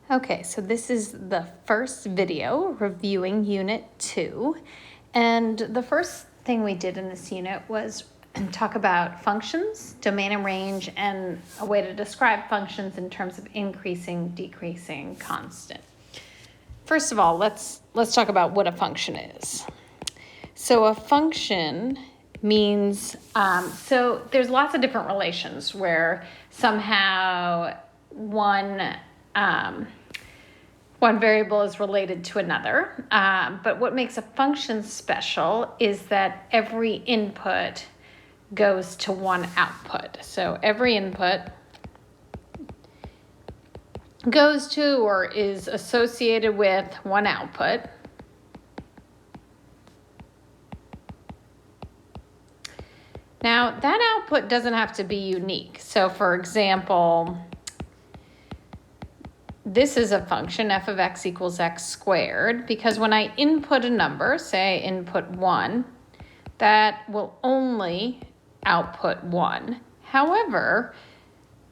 Okay, so this is the first video reviewing Unit 2. And the first thing we did in this unit was talk about functions, domain and range, and a way to describe functions in terms of increasing, decreasing, constant. First of all, let's talk about what a function is. So a function means, so there's lots of different relations where somehow one variable is related to another, but what makes a function special is that every input goes to one output. So every input goes to or is associated with one output. Now, that output doesn't have to be unique. So, for example, this is a function, f of x equals x squared, because when I input a number, say I input 1, that will only output 1. However,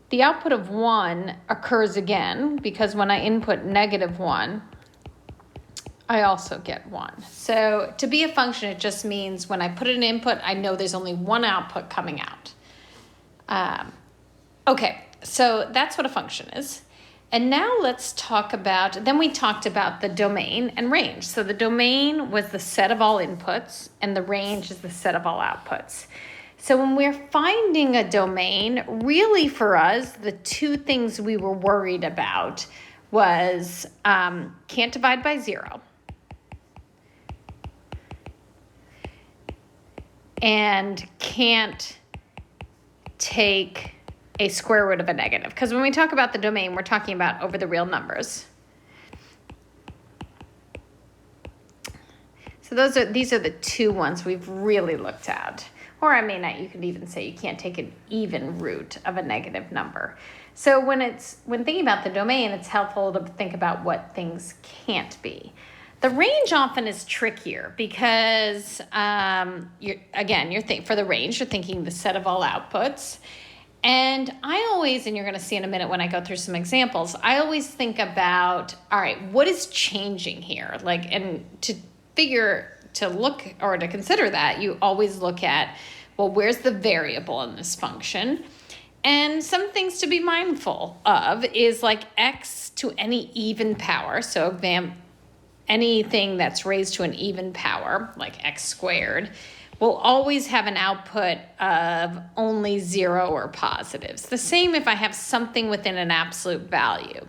the output of 1 occurs again, because when I input -1, I also get 1. So to be a function, it just means when I put an input, I know there's only one output coming out. Okay, so that's what a function is. And now let's talk about, then we talked about the domain and range. So the domain was the set of all inputs, and the range is the set of all outputs. So when we're finding a domain, really for us, the two things we were worried about was can't divide by 0. And can't take a square root of a negative. Because when we talk about the domain, we're talking about over the real numbers. So these are the two ones we've really looked at. Or I mean, you could even say you can't take an even root of a negative number. So when thinking about the domain, it's helpful to think about what things can't be. The range often is trickier because, for the range, you're thinking the set of all outputs. And I always, and you're going to see in a minute when I go through some examples, I always think about, all right, what is changing here? And to look or to consider that, you always look at, well, where's the variable in this function? And some things to be mindful of is like x to any even power. So anything that's raised to an even power, like x squared, will always have an output of only 0 or positives. The same if I have something within an absolute value.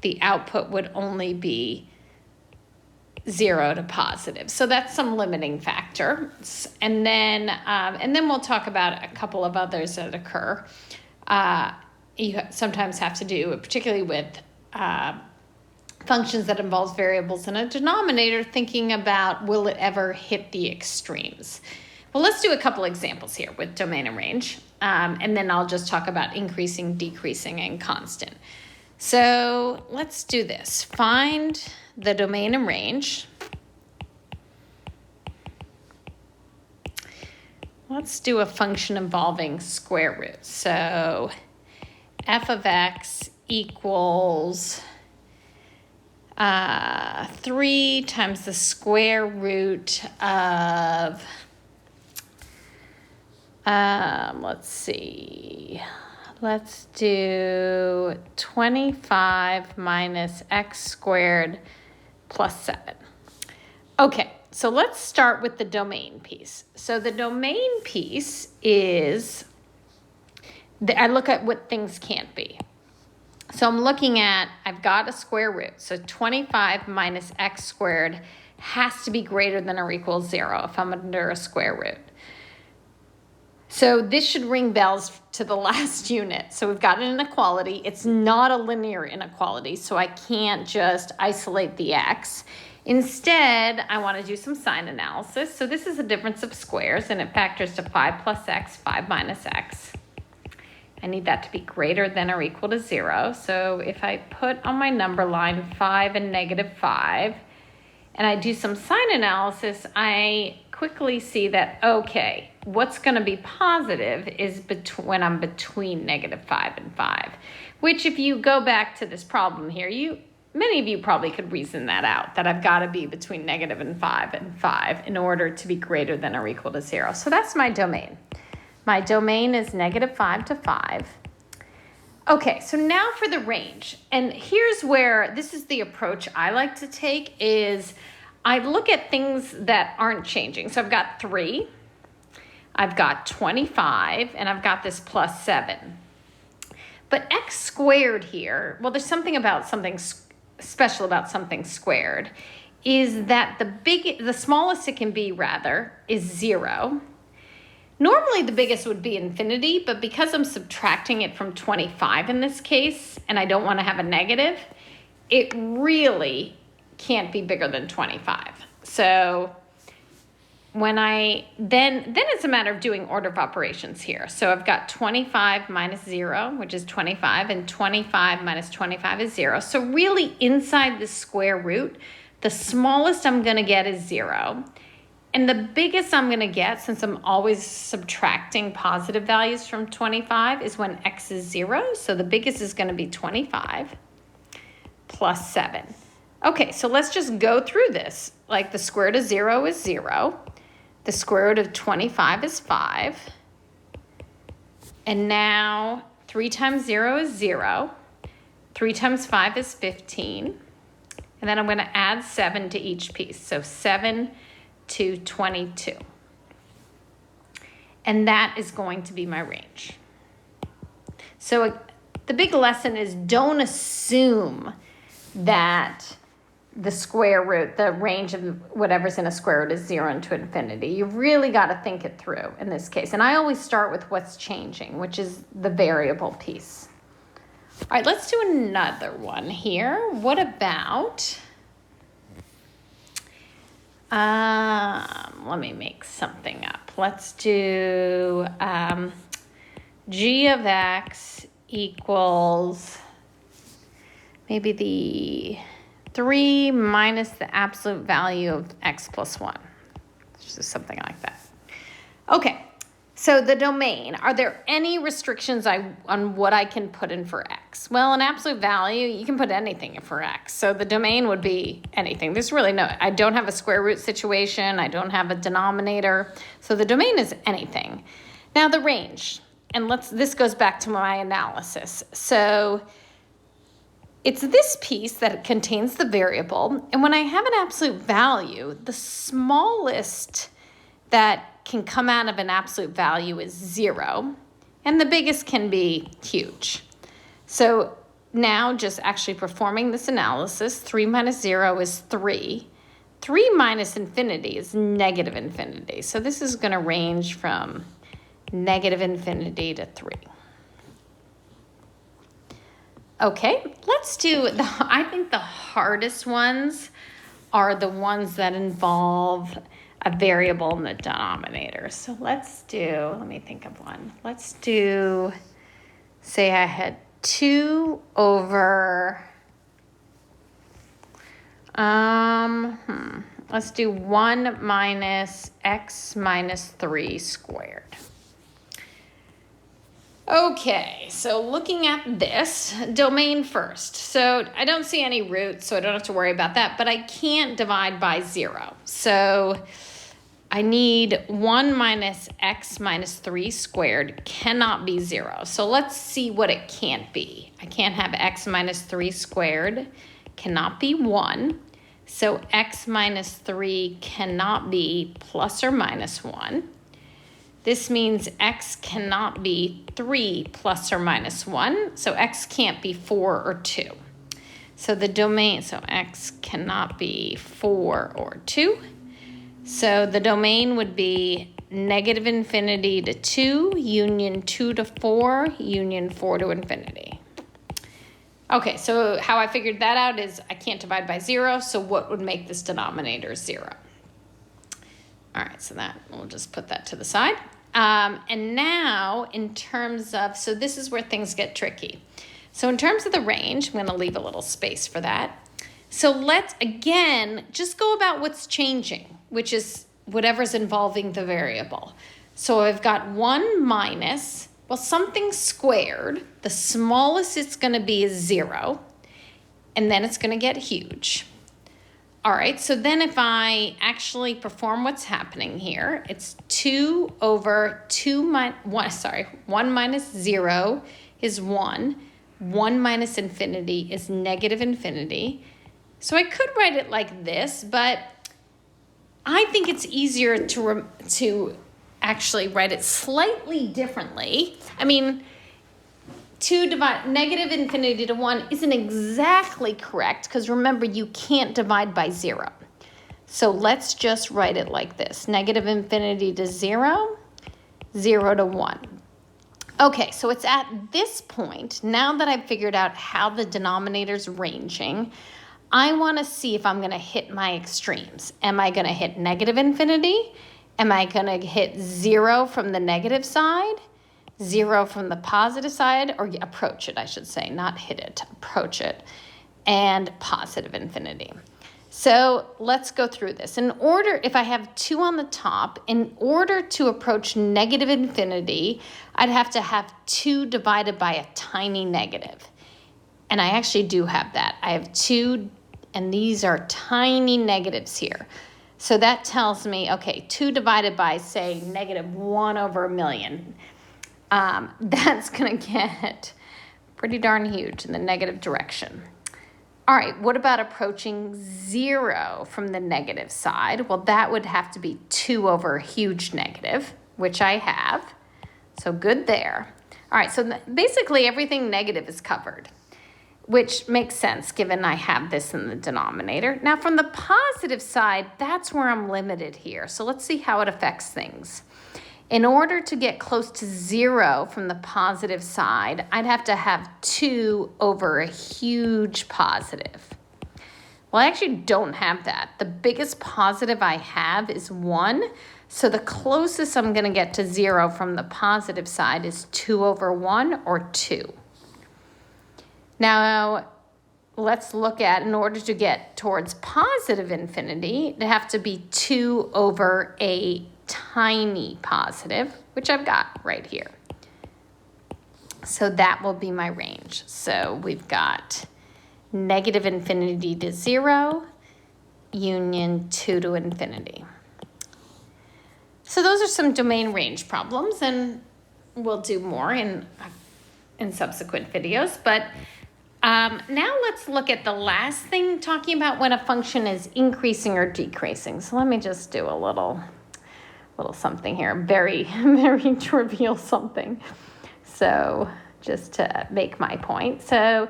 The output would only be 0 to positive. So that's some limiting factors. And then we'll talk about a couple of others that occur. You sometimes have to do, particularly with functions that involves variables in a denominator, thinking about will it ever hit the extremes. Well, let's do a couple examples here with domain and range, and then I'll just talk about increasing, decreasing, and constant. So let's do this. Find the domain and range. Let's do a function involving square roots. So f of x equals 3 times the square root of, let's do 25 minus x squared plus 7. Okay, so let's start with the domain piece. So the domain piece is, I look at what things can't be. So I'm looking at, I've got a square root. So 25 minus x squared has to be greater than or equal 0 if I'm under a square root. So this should ring bells to the last unit. So we've got an inequality. It's not a linear inequality, so I can't just isolate the x. Instead, I want to do some sign analysis. So this is a difference of squares, and it factors to 5 plus x, 5 minus x. I need that to be greater than or equal to 0. So if I put on my number line 5 and -5, and I do some sign analysis, I quickly see that, okay, what's going to be positive is when I'm between -5 and 5, which if you go back to this problem here, many of you probably could reason that out, that I've got to be between negative and 5 in order to be greater than or equal to 0. So that's my domain. My domain is negative 5 to 5. Okay, so now for the range. And here's where, this is the approach I like to take, is I look at things that aren't changing. So I've got 3, I've got 25, and I've got this plus 7. But x squared here, well, there's something about something special about something squared, is that the smallest it can be, rather, is 0. Normally the biggest would be infinity, but because I'm subtracting it from 25 in this case, and I don't want to have a negative, it really can't be bigger than 25. So when then it's a matter of doing order of operations here. So I've got 25 minus 0, which is 25, and 25 minus 25 is 0. So really inside the square root, the smallest I'm going to get is 0. And the biggest I'm going to get, since I'm always subtracting positive values from 25, is when x is 0. So the biggest is going to be 25 plus 7. Okay, so let's just go through this. Like the square root of 0 is 0. The square root of 25 is 5. And now 3 times 0 is 0. 3 times 5 is 15. And then I'm going to add 7 to each piece. So 7 to 22. And that is going to be my range. So the big lesson is don't assume that the square root, the range of whatever's in a square root is 0 to infinity. You really got to think it through in this case. And I always start with what's changing, which is the variable piece. All right, let's do another one here. What about, let me make something up. Let's do g of x equals maybe the 3 minus the absolute value of x plus 1. Just something like that. Okay, so the domain. Are there any restrictions on what I can put in for x? Well, an absolute value, you can put anything in for x. So the domain would be anything. There's really no, I don't have a square root situation. I don't have a denominator. So the domain is anything. Now the range, and this goes back to my analysis. So it's this piece that contains the variable, and when I have an absolute value, the smallest that can come out of an absolute value is 0, and the biggest can be huge. So now just actually performing this analysis, 3 minus 0 is 3. 3 minus infinity is negative infinity. So this is going to range from negative infinity to 3. Okay, let's do, I think the hardest ones are the ones that involve a variable in the denominator. So let's do, let me think of one. Let's do, say I had 2 over, let's do 1 minus x minus 3 squared. Okay, so looking at this, domain first. So I don't see any roots, so I don't have to worry about that, but I can't divide by 0. So I need 1 minus x minus 3 squared cannot be 0. So let's see what it can't be. I can't have x minus 3 squared, cannot be 1. So x minus 3 cannot be plus or minus 1. This means x cannot be 3 plus or minus 1. So x can't be 4 or 2. So the domain, so x cannot be 4 or 2. So the domain would be negative infinity to 2, union 2 to 4, union 4 to infinity. Okay, so how I figured that out is I can't divide by 0, so what would make this denominator 0? All right, so that we'll just put that to the side. And now in terms of, so this is where things get tricky. So in terms of the range, I'm going to leave a little space for that. So let's, again, just go about what's changing, which is whatever's involving the variable. So I've got 1 minus, well, something squared. The smallest it's going to be is 0. and then it's going to get huge. All right, so then if I actually perform what's happening here, it's 2 over 1 minus 0 is 1. 1 minus infinity is negative infinity. So I could write it like this, but I think it's easier to actually write it slightly differently. I mean, negative infinity to 1 isn't exactly correct because remember, you can't divide by 0. So let's just write it like this. Negative infinity to 0, 0 to 1. Okay, so it's at this point, now that I've figured out how the denominator's ranging, I want to see if I'm going to hit my extremes. Am I going to hit negative infinity? Am I going to hit 0 from the negative side? 0 from the positive side, or approach it, I should say, not hit it, approach it, and positive infinity. So let's go through this. In order, if I have 2 on the top, in order to approach negative infinity, I'd have to have 2 divided by a tiny negative. And I actually do have that. I have 2, and these are tiny negatives here. So that tells me, okay, 2 divided by, say, negative 1 over a million. That's going to get pretty darn huge in the negative direction. All right, what about approaching 0 from the negative side? Well, that would have to be 2 over a huge negative, which I have. So good there. All right, so basically everything negative is covered, which makes sense given I have this in the denominator. Now from the positive side, that's where I'm limited here. So let's see how it affects things. In order to get close to 0 from the positive side, I'd have to have 2 over a huge positive. Well, I actually don't have that. The biggest positive I have is 1. So the closest I'm going to get to 0 from the positive side is 2 over 1 or 2. Now, let's look at, in order to get towards positive infinity, it'd have to be 2 over a tiny positive, which I've got right here. So that will be my range. So we've got negative infinity to 0, union 2 to infinity. So those are some domain range problems, and we'll do more in subsequent videos. But now let's look at the last thing, talking about when a function is increasing or decreasing. So let me just do a little something here, very, very trivial something. So just to make my point. So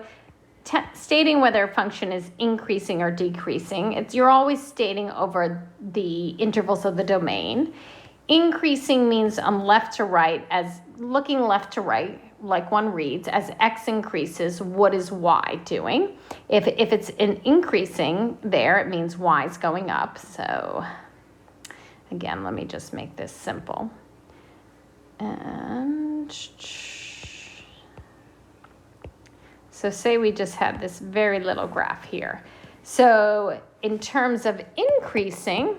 stating whether a function is increasing or decreasing, you're always stating over the intervals of the domain. Increasing means left to right, as looking left to right, like one reads, as x increases, what is y doing? If it's an increasing there, it means y is going up. So again, let me just make this simple. And so say we just have this very little graph here. So in terms of increasing,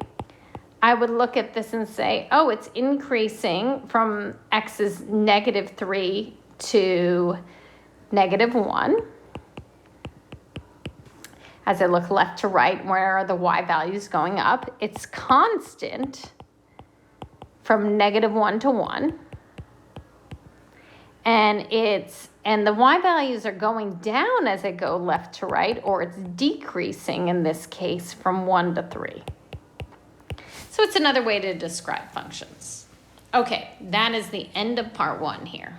I would look at this and say, oh, it's increasing from x is negative 3 to negative 1. As I look left to right, where are the y values going up? It's constant from negative 1 to 1. And the y values are going down as I go left to right, or it's decreasing in this case from 1 to 3. So it's another way to describe functions. Okay, that is the end of part 1 here.